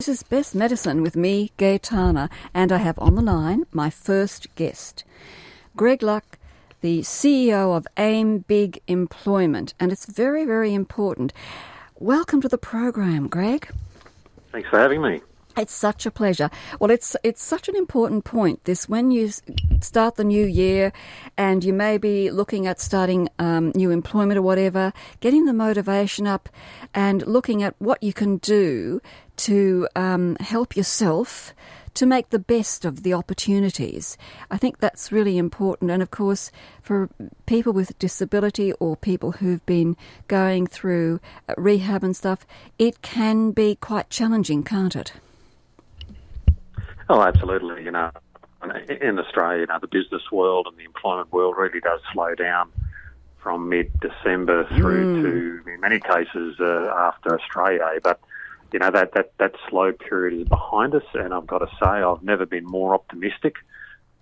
This is Best Medicine with me, Gaytana, and I have on the line my first guest, Greg Luck, the CEO of AimBig Employment, and it's very, very important. Welcome to the program, Greg. Thanks for having me. It's such a pleasure. Well, it's such an important point, this, when you start the new year and you may be looking at starting new employment or whatever, getting the motivation up and looking at what you can do to help yourself to make the best of the opportunities. I think that's really important. And of course, for people with disability or people who've been going through rehab and stuff, it can be quite challenging, can't it? Oh, absolutely. In Australia, the business world and the employment world really does slow down from mid-December through to, in many cases, after Australia Day. But, that slow period is behind us, and I've got to say I've never been more optimistic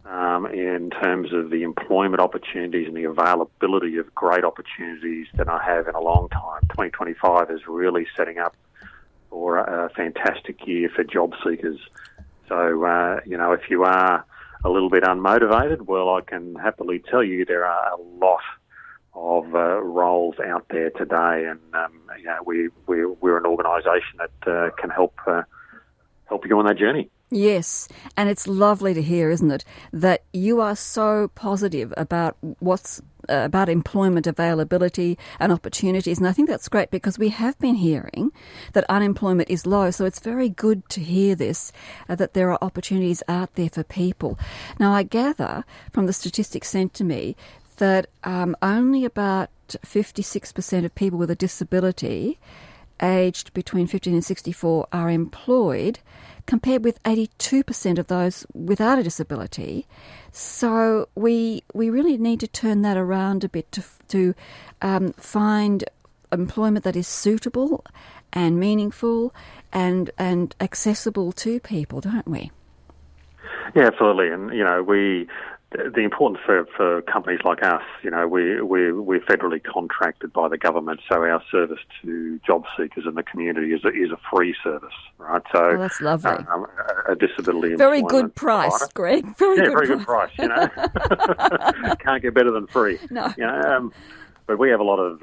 in terms of the employment opportunities and the availability of great opportunities than I have in a long time. 2025 is really setting up for a fantastic year for job seekers. So, if you are a little bit unmotivated, well, I can happily tell you there are a lot of roles out there today, and we're an organisation that can help you on that journey. Yes, and it's lovely to hear, isn't it, that you are so positive about about employment availability and opportunities. And I think that's great because we have been hearing that unemployment is low. So it's very good to hear this, that there are opportunities out there for people. Now, I gather from the statistics sent to me that only about 56% of people with a disability aged between 15 and 64 are employed, compared with 82% of those without a disability. So we really need to turn that around a bit to find employment that is suitable and meaningful and accessible to people, don't we? Yeah, absolutely. And, the importance for companies like us, we're federally contracted by the government, so our service to job seekers in the community is a free service, right? So that's lovely. A disability very employment good price, provider. Greg. Very good price. Can't get better than free. No. But we have a lot of.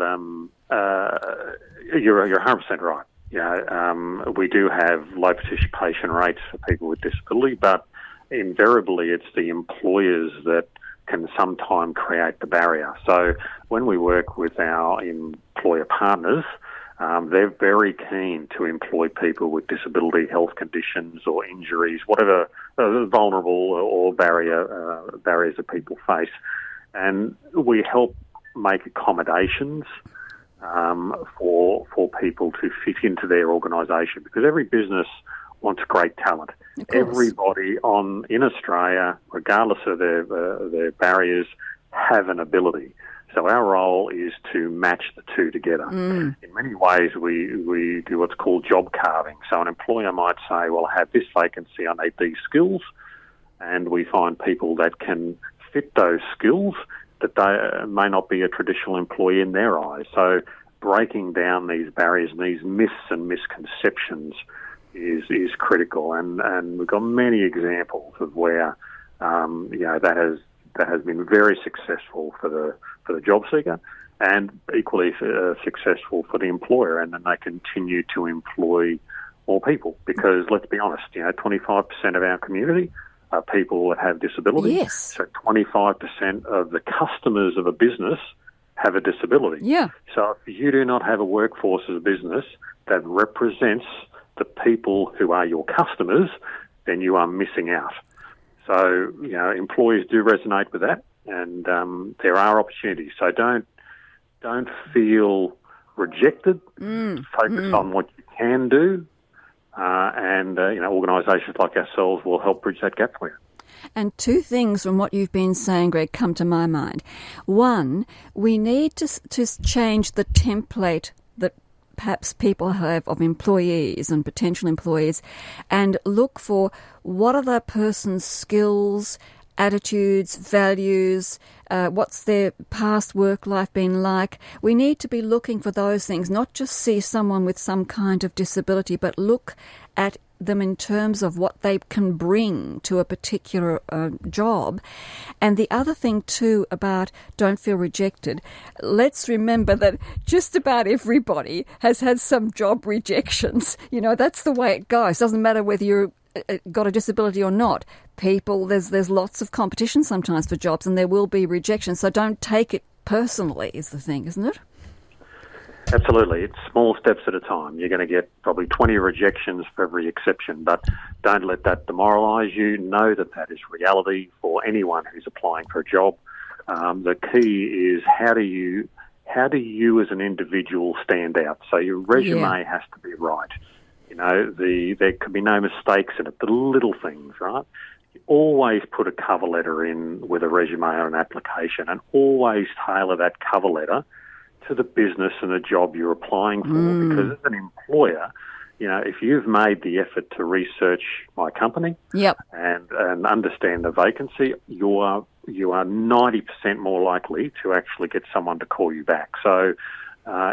You're 100% right. We do have low participation rates for people with disability, but invariably it's the employers that can sometimes create the barrier. So when we work with our employer partners, they're very keen to employ people with disability, health conditions or injuries, whatever vulnerable or barriers that people face. And we help make accommodations for people to fit into their organisation, because every business wants great talent. Everybody in Australia, regardless of their barriers, have an ability. So our role is to match the two together. In many ways, we do what's called job carving. So an employer might say, well, I have this vacancy, I need these skills, and we find people that can fit those skills that they may not be a traditional employee in their eyes. So breaking down these barriers and these myths and misconceptions is critical, and we've got many examples of where that has been very successful for the job seeker, and equally successful for the employer, and then they continue to employ more people, because let's be honest, 25% of our community are people that have disability. Yes. So 25% of the customers of a business have a disability. Yeah. So if you do not have a workforce as a business that represents the people who are your customers, then you are missing out. So, employees do resonate with that, and there are opportunities. So don't feel rejected. Focus on what you can do, and organisations like ourselves will help bridge that gap for you. And two things from what you've been saying, Greg, come to my mind. One, we need to change the template that perhaps people have of employees and potential employees, and look for what are that person's skills, attitudes, values, what's their past work life been like. We need to be looking for those things, not just see someone with some kind of disability, but look at them in terms of what they can bring to a particular job. And the other thing too about don't feel rejected, let's remember that just about everybody has had some job rejections. You know, that's the way it goes. Doesn't matter whether you're got a disability or not. There's lots of competition sometimes for jobs, and there will be rejection. So don't take it personally is the thing, isn't it? Absolutely. It's small steps at a time. You're going to get probably 20 rejections for every exception, but don't let that demoralise you. Know that that is reality for anyone who's applying for a job. The key is how do you as an individual stand out? So your resume has to be right. You know, there could be no mistakes in it, the little things, right? You always put a cover letter in with a resume or an application, and always tailor that cover letter to the business and the job you're applying for. Because as an employer, you know, if you've made the effort to research my company and understand the vacancy, you are 90% more likely to actually get someone to call you back. So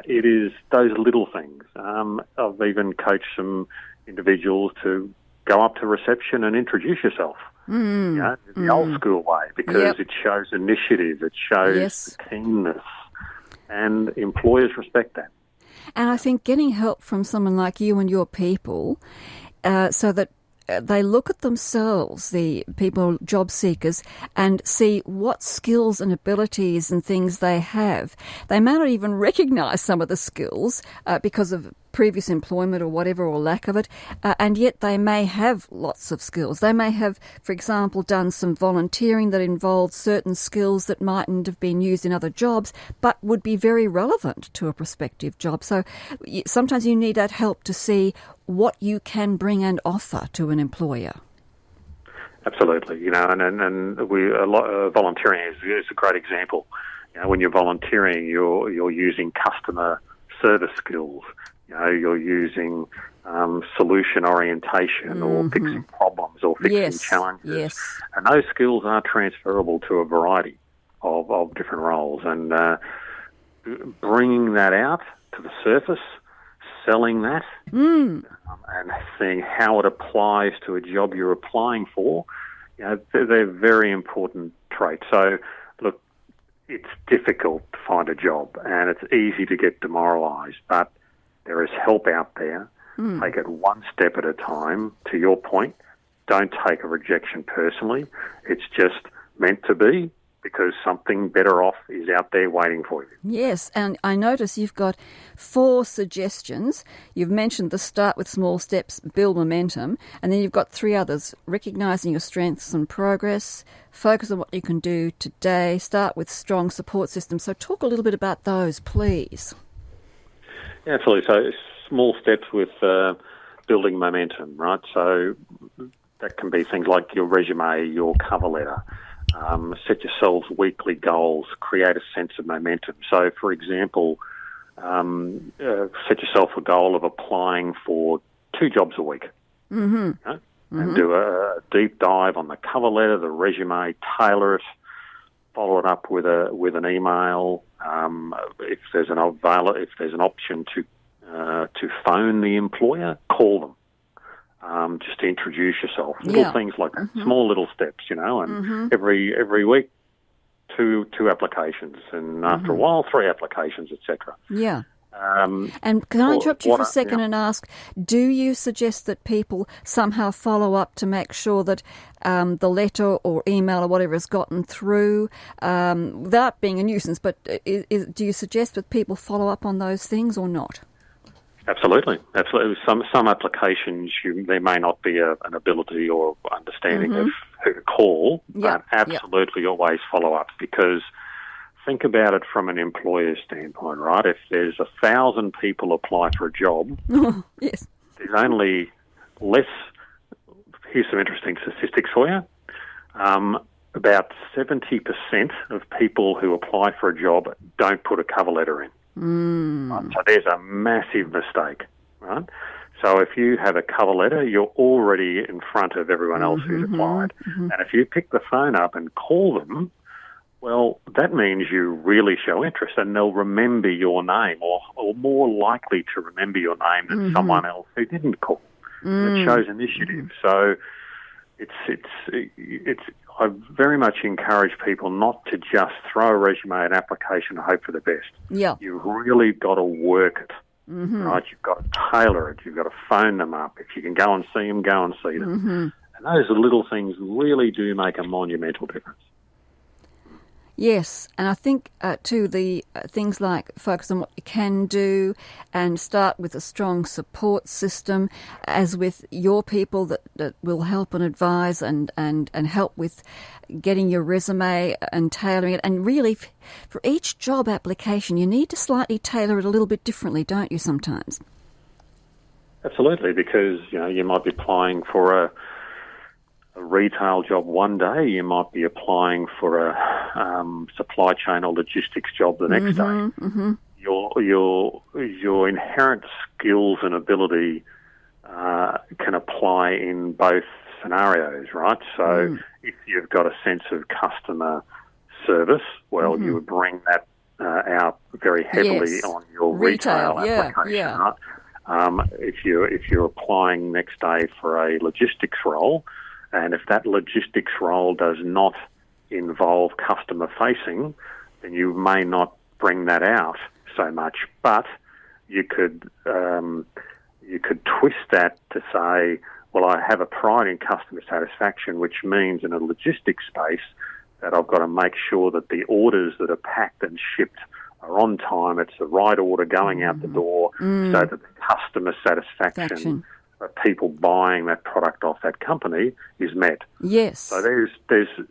it is those little things. I've even coached some individuals to go up to reception and introduce yourself. You know, the old school way, because it shows initiative, it shows keenness, and employers respect that. And I think getting help from someone like you and your people, so that they look at themselves, the people, job seekers, and see what skills and abilities and things they have. They may not even recognise some of the skills because of previous employment or whatever, or lack of it, and yet they may have lots of skills. They may have, for example, done some volunteering that involved certain skills that mightn't have been used in other jobs, but would be very relevant to a prospective job. So sometimes you need that help to see what you can bring and offer to an employer. Absolutely, you know, and volunteering is a great example. You know, when you're volunteering, you're using customer service skills. You know, you're using solution orientation or fixing problems or fixing challenges. And those skills are transferable to a variety of different roles. And bringing that out to the surface, selling that, and seeing how it applies to a job you're applying for, you know, they're very important traits. So, look, it's difficult to find a job and it's easy to get demoralised, but there is help out there. Take it one step at a time. To your point, don't take a rejection personally. It's just meant to be, because something better off is out there waiting for you. Yes, and I notice you've got 4 suggestions. You've mentioned the start with small steps, build momentum, and then you've got 3 others: recognising your strengths and progress, focus on what you can do today, start with strong support systems. So talk a little bit about those, please. Yeah, absolutely. So small steps with building momentum, right? So that can be things like your resume, your cover letter. Set yourselves weekly goals, create a sense of momentum. So, for example, set yourself a goal of applying for 2 jobs a week. You know? And do a deep dive on the cover letter, the resume, tailor it, follow it up with an email. If there's an option to phone the employer, call them. Just to introduce yourself. Little things like that. Small little steps, you know, and every week, two applications, and after a while, 3 applications, etc. Yeah. And can I interrupt you for a second and ask, do you suggest that people somehow follow up to make sure that the letter or email or whatever has gotten through, without being a nuisance, but do you suggest that people follow up on those things or not? Absolutely. Some applications, there may not be an ability or understanding of who to call, but absolutely always follow up, because think about it from an employer's standpoint, right? If there's 1,000 people apply for a job, there's only less. Here's some interesting statistics for you. About 70% of people who apply for a job don't put a cover letter in. Right? So there's a massive mistake, right? So if you have a cover letter, you're already in front of everyone else who's applied. And if you pick the phone up and call them, well, that means you really show interest, and they'll remember your name, or more likely to remember your name than someone else who didn't call. and it shows initiative. So it's. I very much encourage people not to just throw a resume and application and hope for the best. Yeah. You've really got to work it, right? You've got to tailor it. You've got to phone them up. If you can go and see them, go and see them. And those little things really do make a monumental difference. Yes, and I think too the things like focus on what you can do and start with a strong support system, as with your people that will help and advise and help with getting your resume and tailoring it. And really, for each job application, you need to slightly tailor it a little bit differently, don't you, sometimes? Absolutely, because you might be applying for a retail job one day, you might be applying for a supply chain or logistics job the next day. Your inherent skills and ability can apply in both scenarios, right? So if you've got a sense of customer service, well, you would bring that out very heavily on your retail application, right? If you're applying next day for a logistics role, and if that logistics role does not involve customer facing, then you may not bring that out so much. But you could twist that to say, well, I have a pride in customer satisfaction, which means in a logistics space that I've got to make sure that the orders that are packed and shipped are on time. It's the right order going out the door, so that the customer satisfaction people buying that product off that company is met. Yes. So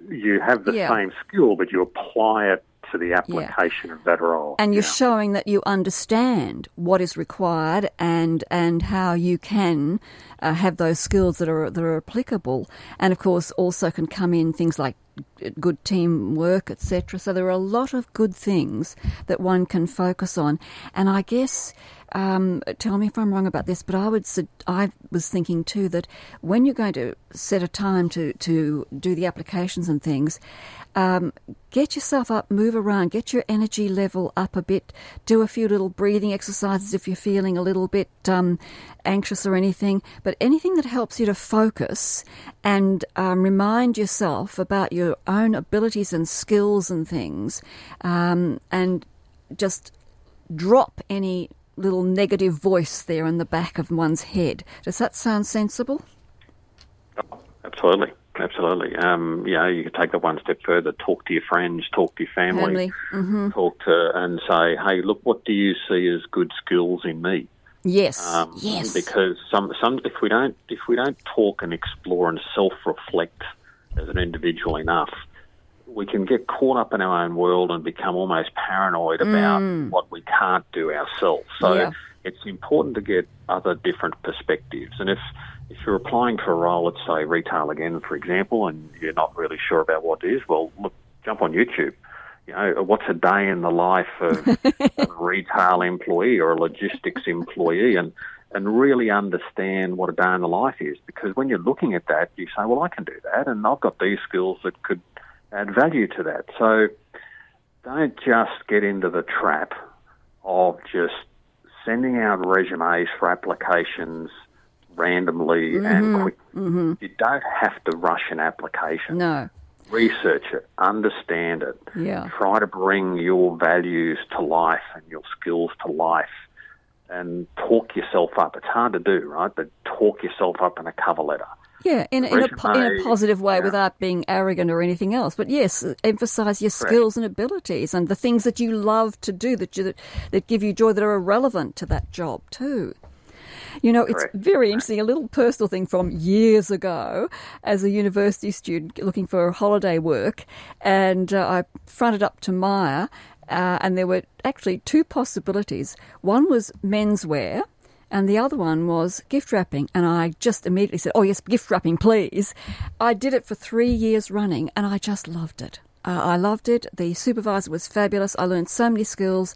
you have the same skill, but you apply it to the application of that role. And you're showing that you understand what is required and how you can have those skills that are applicable. And of course, also can come in things like good teamwork, etc. So there are a lot of good things that one can focus on. And I guess, tell me if I'm wrong about this, but I was thinking too that when you're going to set a time to do the applications and things, get yourself up, move around, get your energy level up a bit, do a few little breathing exercises if you're feeling a little bit anxious or anything, but anything that helps you to focus and remind yourself about your own abilities and skills and things, and just drop any little negative voice there in the back of one's head. Does that sound sensible? Absolutely. You could take that one step further. Talk to your friends, talk to your family. Talk to and say, "Hey, look, what do you see as good skills in me?" Yes. Because some if we don't talk and explore and self-reflect as an individual enough, we can get caught up in our own world and become almost paranoid about what we can't do ourselves. So it's important to get other different perspectives. And if you're applying for a role, let's say retail again, for example, and you're not really sure about what it is, well, look, jump on YouTube. What's a day in the life of a retail employee or a logistics employee, and really understand what a day in the life is. Because when you're looking at that, you say, well, I can do that, and I've got these skills that could add value to that. So don't just get into the trap of just sending out resumes for applications randomly and quickly. You don't have to rush an application. No. Research it, understand it. Try to bring your values to life and your skills to life, and talk yourself up. It's hard to do, right? But talk yourself up in a cover letter. Yeah, in a positive way without being arrogant or anything else. But yes, emphasise your skills and abilities and the things that you love to do that give you joy, that are relevant to that job too. It's very interesting, a little personal thing from years ago as a university student looking for holiday work, and I fronted up to Myer, and there were actually two possibilities. One was menswear, and the other one was gift wrapping. And I just immediately said, oh, yes, gift wrapping, please. I did it for 3 years running, and I just loved it. I loved it. The supervisor was fabulous. I learned so many skills.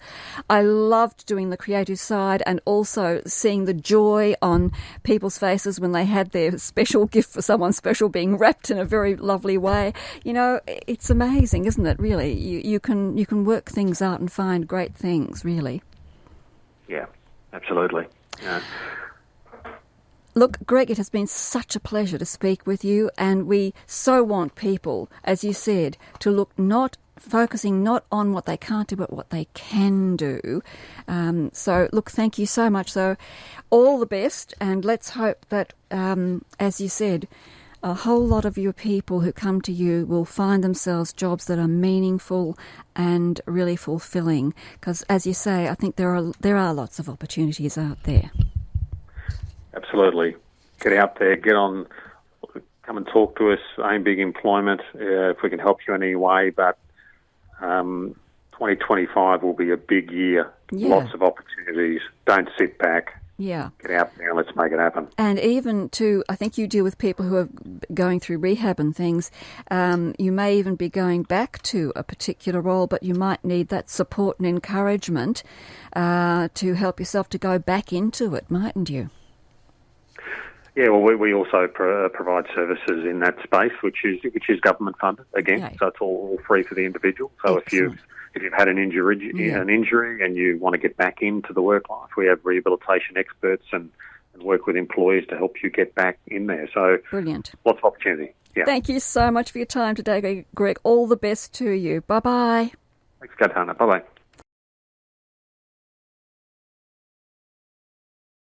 I loved doing the creative side and also seeing the joy on people's faces when they had their special gift for someone special being wrapped in a very lovely way. It's amazing, isn't it, really? You can work things out and find great things, really. Yeah, absolutely. Yeah. Look, Greg, it has been such a pleasure to speak with you, and we so want people, as you said, to look focusing not on what they can't do, but what they can do. So, look, thank you so much. So, all the best, and let's hope that, as you said, a whole lot of your people who come to you will find themselves jobs that are meaningful and really fulfilling. Because, as you say, I think there are lots of opportunities out there. Absolutely. Get out there, come and talk to us, AimBig Employment, if we can help you in any way. But 2025 will be a big year. Yeah. Lots of opportunities. Don't sit back. Yeah. Get out there and let's make it happen. And even I think you deal with people who are going through rehab and things. You may even be going back to a particular role, but you might need that support and encouragement to help yourself to go back into it, mightn't you? Yeah, well, we also provide services in that space, which is government funded again, Okay. so it's all free for the individual. So Excellent. if you've had an injury and you want to get back into the work life, we have rehabilitation experts and work with employees to help you get back in there. So Brilliant. Lots of opportunity. Yeah. Thank you so much for your time today, Greg. All the best to you. Bye bye. Thanks, Gaytana. Bye bye.